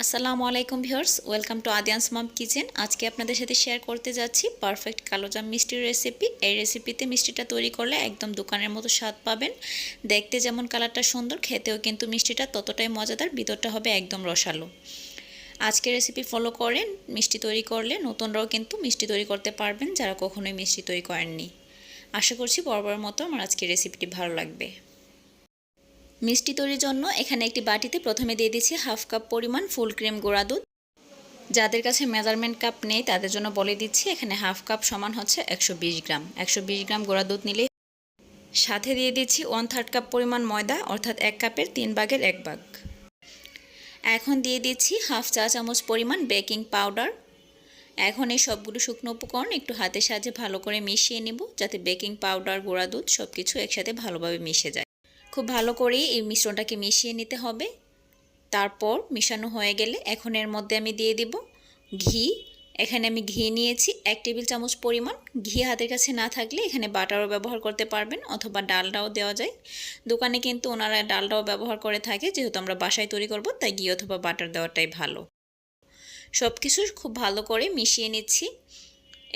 আসসালামু আলাইকুম viewers, welcome to Adiyan's mom kitchen. আজকে আপনাদের সাথে শেয়ার করতে যাচ্ছি পারফেক্ট কালোজাম মিষ্টির রেসিপি। এই রেসিপিতে মিষ্টিটা তৈরি করলে একদম দোকানের মতো স্বাদ পাবেন। দেখতে যেমন কালারটা সুন্দর, খেতেও কিন্তু মিষ্টিটা ততটাই মজাদার, ভিতরটা হবে একদম রসালো। আজকে রেসিপি ফলো করেন, মিষ্টি তৈরি করলে নতুনরাও কিন্তু মিষ্টি তৈরি করতে পারবেন যারা কখনোই মিষ্টি তৈরি করেননি। আশা করছি বরাবরের মতো আমার আজকের রেসিপিটি ভালো লাগবে। মিষ্টি তৈরির জন্য এখানে একটি বাটিতে প্রথমে দিয়ে দিচ্ছি হাফ কাপ পরিমাণ ফুল ক্রিম গুঁড়া দুধ। যাদের কাছে মেজারমেন্ট কাপ নেই তাদের জন্য বলে দিচ্ছি, এখানে হাফ কাপ সমান হচ্ছে 120 গ্রাম। 120 গ্রাম গুঁড়া দুধ নিলে সাথে দিয়ে দিচ্ছি 1/3 কাপ পরিমাণ ময়দা, অর্থাৎ 1 কাপের 3 ভাগের 1 ভাগ। এখন দিয়ে দিচ্ছি হাফ চা চামচ পরিমাণ বেকিং পাউডার। এখন এই সবগুলো শুকনো উপকরণ একটু হাতের সাহায্যে ভালো করে মিশিয়ে নেব, যাতে বেকিং পাউডার গুঁড়া দুধ সব কিছু একসাথে ভালোভাবে মিশে যায়। খুব ভালো করে এই মিশ্রণটাকে মিশিয়ে নিতে হবে। তারপর মিশানো হয়ে গেলে এখন এর মধ্যে আমি দিয়ে দিব ঘি। এখানে আমি ঘি নিয়েছি 1 টেবিল চামচ পরিমাণ। ঘি হাতের কাছে না থাকলে এখানে বাটারও ব্যবহার করতে পারবেন, অথবা ডালডাও দেওয়া যায়। দোকানে কিন্তু ওনারা ডালডাও ব্যবহার করে থাকে, যেহেতু আমরা বাসায় তৈরি করব তাই ঘি অথবা বাটার দেওয়াটাই ভালো। সব কিছু খুব ভালো করে মিশিয়ে নিচ্ছি।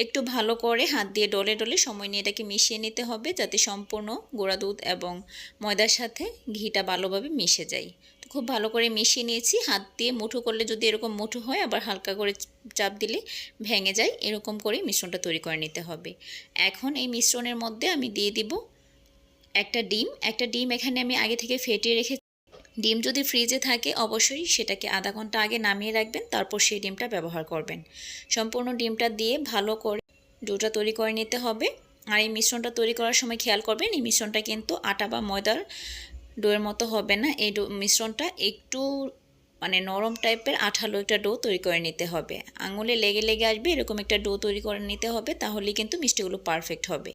একটু ভালো করে হাত দিয়ে ডলে ডলে সময় নিয়ে এটাকে মিশিয়ে নিতে হবে, যাতে সম্পূর্ণ গুঁড়া দুধ এবং ময়দার সাথে ঘিটা ভালোভাবে মিশে যায়। তো খুব ভালো করে মিশিয়ে নিয়েছি। হাত দিয়ে মুঠো করলে যদি এরকম মুঠো হয়, আবার হালকা করে চাপ দিলে ভেঙে যায়, এরকম করে মিশ্রণটা তৈরি করে নিতে হবে। এখন এই মিশ্রণের মধ্যে আমি দিয়ে দিব একটা ডিম। একটা ডিম এখানে আমি আগে থেকে ফেটিয়ে রেখে, ডিম যদি ফ্রিজে থাকে অবশ্যই সেটাকে আধা ঘন্টা আগে নামিয়ে রাখবেন, তারপর সেই ডিমটা ব্যবহার করবেন। সম্পূর্ণ ডিমটা দিয়ে ভালো করে ডোটা তৈরি করে নিতে হবে। আর এই মিশ্রণটা তৈরি করার সময় খেয়াল করবেন, এই মিশ্রণটা কিন্তু আটা বা ময়দার ডোয়ের মতো হবে না। এই মিশ্রণটা একটু নরম টাইপের আঠালো একটা ডো তৈরি করে নিতে হবে। আঙুলে লেগে লেগে আসবে এরকম একটা ডো তৈরি করে নিতে হবে, তাহলেই কিন্তু মিষ্টিগুলো পারফেক্ট হবে।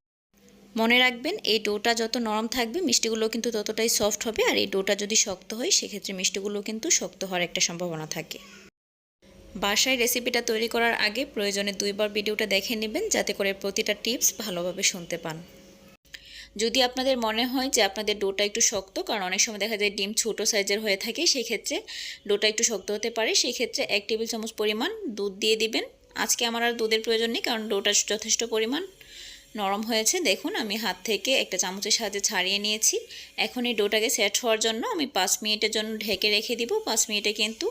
মনে রাখবেন, এই ডোটা যত নরম থাকবে মিষ্টিগুলো কিন্তু ততটাই সফট হবে, আর এই ডোটা যদি শক্ত হয় সেক্ষেত্রে মিষ্টিগুলো কিন্তু শক্ত হওয়ার একটা সম্ভাবনা থাকে। বাসায় রেসিপিটা তৈরি করার আগে প্রয়োজনে 2 বার ভিডিওটা দেখে নেবেন, যাতে করে প্রতিটা টিপস ভালোভাবে শুনতে পান। যদি আপনাদের মনে হয় যে আপনাদের ডোটা একটু শক্ত, কারণ অনেক সময় দেখা যায় ডিম ছোটো সাইজের হয়ে থাকে, সেই ক্ষেত্রে ডোটা একটু শক্ত হতে পারে, সেই ক্ষেত্রে 1 টেবিল চামচ পরিমাণ দুধ দিয়ে দিবেন। আজকে আমার আর দুধের প্রয়োজন নেই, কারণ ডোটা যথেষ্ট পরিমাণ নরম হয়েছে। দেখুন আমি হাত থেকে একটা চামচের সাহায্যে ছাড়িয়ে নিয়েছি। এখন এই ডোটাকে সেট হওয়ার জন্য আমি 5 মিনিটের জন্য ঢেকে রেখে দিব। 5 মিনিটে কিন্তু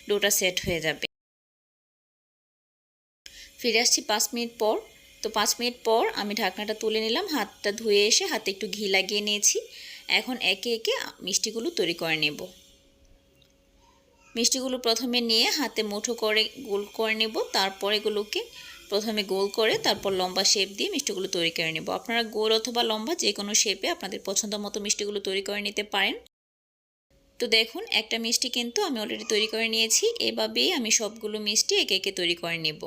ডোটা সেট হয়ে যাবে। ফিরে আসছি 5 মিনিট পর। তো 5 মিনিট পর আমি ঢাকনাটা তুলে নিলাম, হাতটা ধুয়ে এসে হাতে একটু ঘি লাগিয়ে নিয়েছি। এখন একে একে মিষ্টিগুলো তৈরি করে নেব। মিষ্টিগুলো প্রথমে নিয়ে হাতে মুঠো করে গোল করে নেব, তারপর এগুলোকে প্রথমে গোল করে তারপর লম্বা শেপ দিয়ে মিষ্টিগুলো তৈরি করে নেব। আপনারা গোল অথবা লম্বা যে কোনো শেপে আপনাদের পছন্দ মতো মিষ্টিগুলো তৈরি করে নিতে পারেন। তো দেখুন একটা মিষ্টি কিন্তু আমি অলরেডি তৈরি করে নিয়েছি। এভাবেই আমি সবগুলো মিষ্টি একে একে তৈরি করে নেব।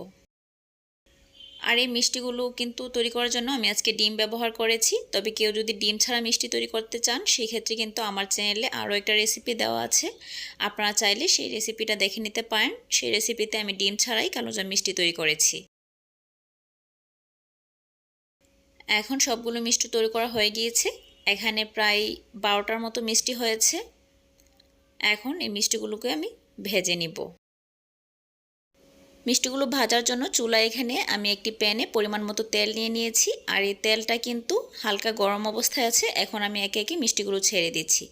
আর এই মিষ্টিগুলো কিন্তু তৈরি করার জন্য আমি আজকে ডিম ব্যবহার করেছি। তবে কেউ যদি ডিম ছাড়া মিষ্টি তৈরি করতে চান, সেই ক্ষেত্রে কিন্তু আমার চ্যানেলে আরও একটা রেসিপি দেওয়া আছে, আপনারা চাইলে সেই রেসিপিটা দেখে নিতে পারেন। সেই রেসিপিতে আমি ডিম ছাড়াই কালোজাম মিষ্টি তৈরি করেছি। এখন সবগুলো মিষ্টি তৈরি করা হয়ে গিয়েছে। এখানে প্রায় 12টার মতো মিষ্টি হয়েছে। এখন এই মিষ্টিগুলোকে আমি ভেজে নিব। মিষ্টিগুলো ভাজার জন্য চুলায় এখানে আমি একটি প্যানে পরিমাণ মতো তেল নিয়ে নিয়েছি, আর এই তেলটা কিন্তু হালকা গরম অবস্থায় আছে। এখন আমি একে একে মিষ্টিগুলো ছেড়ে দিচ্ছি।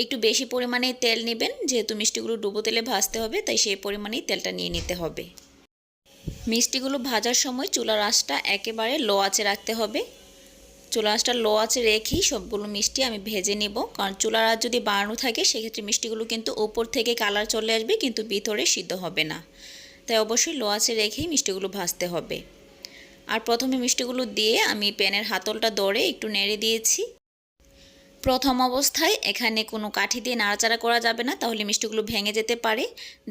একটু বেশি পরিমাণে তেল নেবেন, যেহেতু মিষ্টিগুলো ডুবো তেলে ভাজতে হবে, তাই সেই পরিমাণেই তেলটা নিয়ে নিতে হবে। মিষ্টিগুলো ভাজার সময় চুলার আঁচটা একেবারে লো আঁচে রাখতে হবে। চুলার আঁচটা লো আঁচে রেখেই সবগুলো মিষ্টি আমি ভেজে নেব, কারণ চুলার আঁচ যদি বাড়ানো থাকে সেক্ষেত্রে মিষ্টিগুলো কিন্তু উপর থেকে কালার চলে আসবে, কিন্তু ভিতরে সিদ্ধ হবে না। তাই অবশ্যই লো আঁচে রেখেই মিষ্টিগুলো ভাজতে হবে। আর প্রথমে মিষ্টিগুলো দিয়ে আমি প্যানের হাতলটা ধরে একটু নেড়ে দিয়েছি। প্রথম অবস্থায় এখানে কোনো কাঠি দিয়ে নাড়াচাড়া করা যাবে না, তাহলে মিষ্টিগুলো ভেঙে যেতে পারে।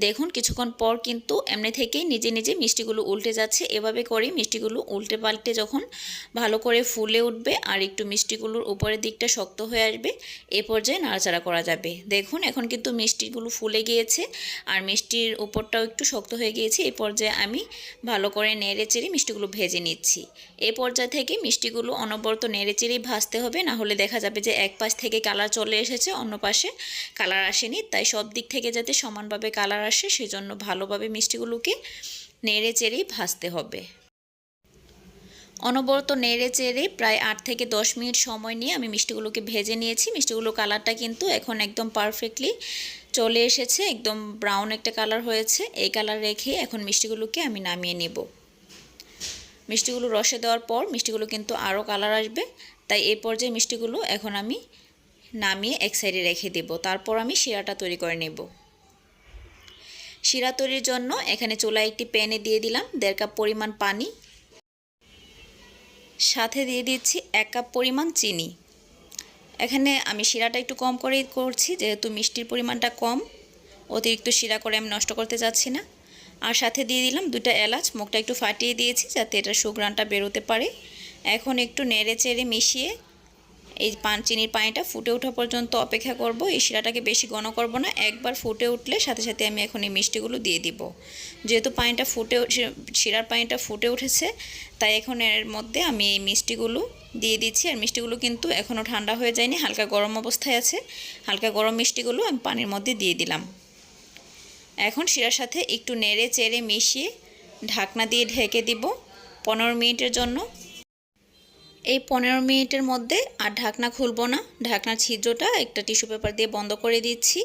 দেখুন কিছুক্ষণ পর কিন্তু এমনি থেকেই নিজে নিজে মিষ্টিগুলো উল্টে যাচ্ছে। এভাবে করে মিষ্টিগুলো উল্টে পাল্টে যখন ভালো করে ফুলে উঠবে আর একটু মিষ্টিগুলোর উপরের দিকটা শক্ত হয়ে আসবে, এ পর্যায়ে নাড়াচাড়া করা যাবে। দেখুন এখন কিন্তু মিষ্টিগুলো ফুলে গিয়েছে আর মিষ্টির উপরটাও একটু শক্ত হয়ে গিয়েছে। এই পর্যায়ে আমি ভালো করে নেড়ে চেড়ে মিষ্টিগুলো ভেজে নিচ্ছি। এই পর্যায় থেকে মিষ্টিগুলো অনবরত নেড়ে চেড়েই ভাজতে হবে, না হলে দেখা যাবে যে এক পাশ থেকে কালার চলে এসেছে, অন্য পাশে কালার আসেনি। তাই সব দিক থেকে যাতে সমানভাবে কালার আসে সেজন্য ভালোভাবে মিষ্টিগুলোকে নেড়ে চেড়েই ভাজতে হবে। অনবরত নেড়ে চেড়ে প্রায় 8 থেকে 10 মিনিট সময় নিয়ে আমি মিষ্টিগুলোকে ভেজে নিয়েছি। মিষ্টিগুলোর কালারটা কিন্তু এখন একদম পারফেক্টলি চলে এসেছে, একদম ব্রাউন একটা কালার হয়েছে। এই কালার রেখে এখন মিষ্টিগুলোকে আমি নামিয়ে নেব। মিষ্টিগুলো রসে দেওয়ার পর মিষ্টিগুলো কিন্তু আরও কালার আসবে, তাই এই পর্যায়ে মিষ্টিগুলো এখন আমি নামিয়ে এক সাইডে রেখে দেব। তারপর আমি শিরাটা তৈরি করে নেব। শিরা তৈরির জন্য এখানে চুলায় একটি প্যানে দিয়ে দিলাম 1.5 কাপ পরিমাণ পানি, সাথে দিয়ে দিচ্ছি 1 কাপ পরিমাণ চিনি। এখানে আমি শিরাটা একটু কম করেই করছি, যেহেতু মিষ্টির পরিমাণটা কম, অতিরিক্ত শিরা করে আমি নষ্ট করতে যাচ্ছি না। আর সাথে দিয়ে দিলাম 2টা এলাচ, মুখটা একটু ফাটিয়ে দিয়েছি যাতে এটা সুঘ্রাণটা বেরোতে পারে। এখন একটু নেড়ে চেড়ে মিশিয়ে এই চিনির পানিটা ফুটে ওঠা পর্যন্ত অপেক্ষা করব। এই শিরাটাকে বেশি ঘন করব না, একবার ফুটে উঠলে সাথে সাথে আমি এখন এই মিষ্টিগুলো দিয়ে দিব। যেহেতু শিরার পানিটা ফুটে উঠেছে, তাই এখন এর মধ্যে আমি এই মিষ্টিগুলো দিয়ে দিচ্ছি। আর মিষ্টিগুলো কিন্তু এখনও ঠান্ডা হয়ে যায়নি, হালকা গরম অবস্থায় আছে। হালকা গরম মিষ্টিগুলো আমি পানির মধ্যে দিয়ে দিলাম। এখন শিরার সাথে একটু নেড়ে চেড়ে মিশিয়ে ঢাকনা দিয়ে ঢেকে দিব 15 মিনিটের জন্য। এই 15 মিনিটের মধ্যে আর ঢাকনা খুলবো না, ঢাকনার ছিদ্রটা একটা টিস্যু পেপার দিয়ে বন্ধ করে দিচ্ছি।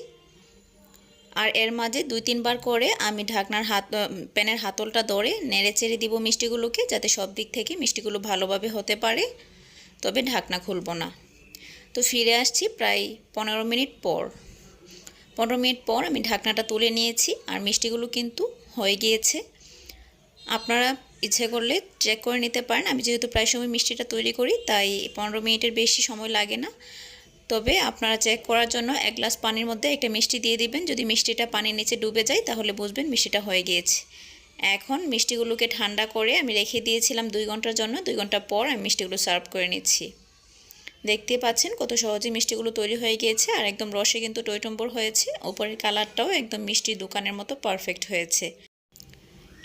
আর এর মাঝে 2-3 বার করে আমি প্যানের হাতলটা ধরে নেড়ে চেড়ে দিব মিষ্টিগুলোকে, যাতে সব দিক থেকে মিষ্টিগুলো ভালোভাবে হতে পারে। তবে ঢাকনা খুলবো না। তো ফিরে আসছি প্রায় 15 মিনিট পর। 15 মিনিট পর আমি ঢাকনাটা তুলে নিয়েছি আর মিষ্টিগুলো কিন্তু হয়ে গিয়েছে। আপনারা ইচ্ছে করলে চেক করে নিতে পারেন। আমি যেহেতু প্রায় সময় মিষ্টিটা তৈরি করি, তাই 15 মিনিটের বেশি সময় লাগে না। তবে আপনারা চেক করার জন্য 1 গ্লাস পানির মধ্যে একটা মিষ্টি দিয়ে দিবেন। যদি মিষ্টিটা পানির নিচে ডুবে যায় তাহলে বুঝবেন মিষ্টিটা হয়ে গিয়েছে। এখন মিষ্টিগুলোকে ঠান্ডা করে আমি রেখে দিয়েছিলাম 2 ঘন্টার জন্য। 2 ঘন্টা পর আমি মিষ্টিগুলো সার্ভ করে নিচ্ছি। দেখতেই পাচ্ছেন কত সহজে মিষ্টিগুলো তৈরি হয়ে গিয়েছে, আর একদম রসে কিন্তু টইটম্বর হয়েছে। উপরের কালারটাও একদম মিষ্টির দোকানের মতো পারফেক্ট হয়েছে।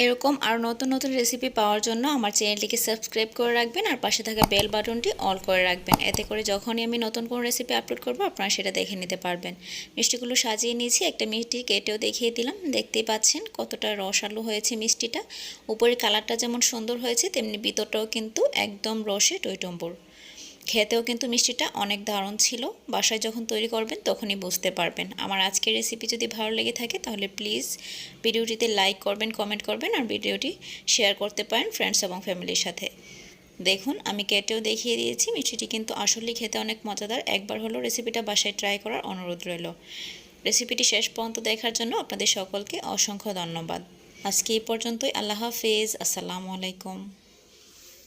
এরকম আরও নতুন নতুন রেসিপি পাওয়ার জন্য আমার চ্যানেলটিকে সাবস্ক্রাইব করে রাখবেন আর পাশে থাকা বেল বাটনটি অল করে রাখবেন। এতে করে যখনই আমি নতুন কোনো রেসিপি আপলোড করব আপনারা সেটা দেখে নিতে পারবেন। মিষ্টিগুলো সাজিয়ে নিয়েছি, একটা মিষ্টি কেটেও দেখিয়ে দিলাম। দেখতেই পাচ্ছেন কতটা রসালো হয়েছে মিষ্টিটা। উপরের কালারটা যেমন সুন্দর হয়েছে, তেমনি ভিতরটাও কিন্তু একদম রসে টইটম্বর। খেতেও কিন্তু মিষ্টিটা অনেক দারুণ ছিল। বাসায় যখন তৈরি করবেন তখনই বুঝতে পারবেন। আমার আজকের রেসিপি যদি ভালো লেগে থাকে তাহলে প্লিজ ভিডিওটিতে লাইক করবেন, কমেন্ট করবেন আর ভিডিওটি শেয়ার করতে পারেন ফ্রেন্ডস এবং ফ্যামিলির সাথে। দেখুন আমি কেটেও দেখিয়ে দিয়েছি। মিষ্টিটি কিন্তু আসলেই খেতে অনেক মজাদার। একবার হলো রেসিপিটা বাসায় ট্রাই করার অনুরোধ রইল। রেসিপিটি শেষ পর্যন্ত দেখার জন্য আপনাদের সকলকে অসংখ্য ধন্যবাদ। আজকে এই পর্যন্তই। আল্লাহ হাফেজ। আসসালামু আলাইকুম।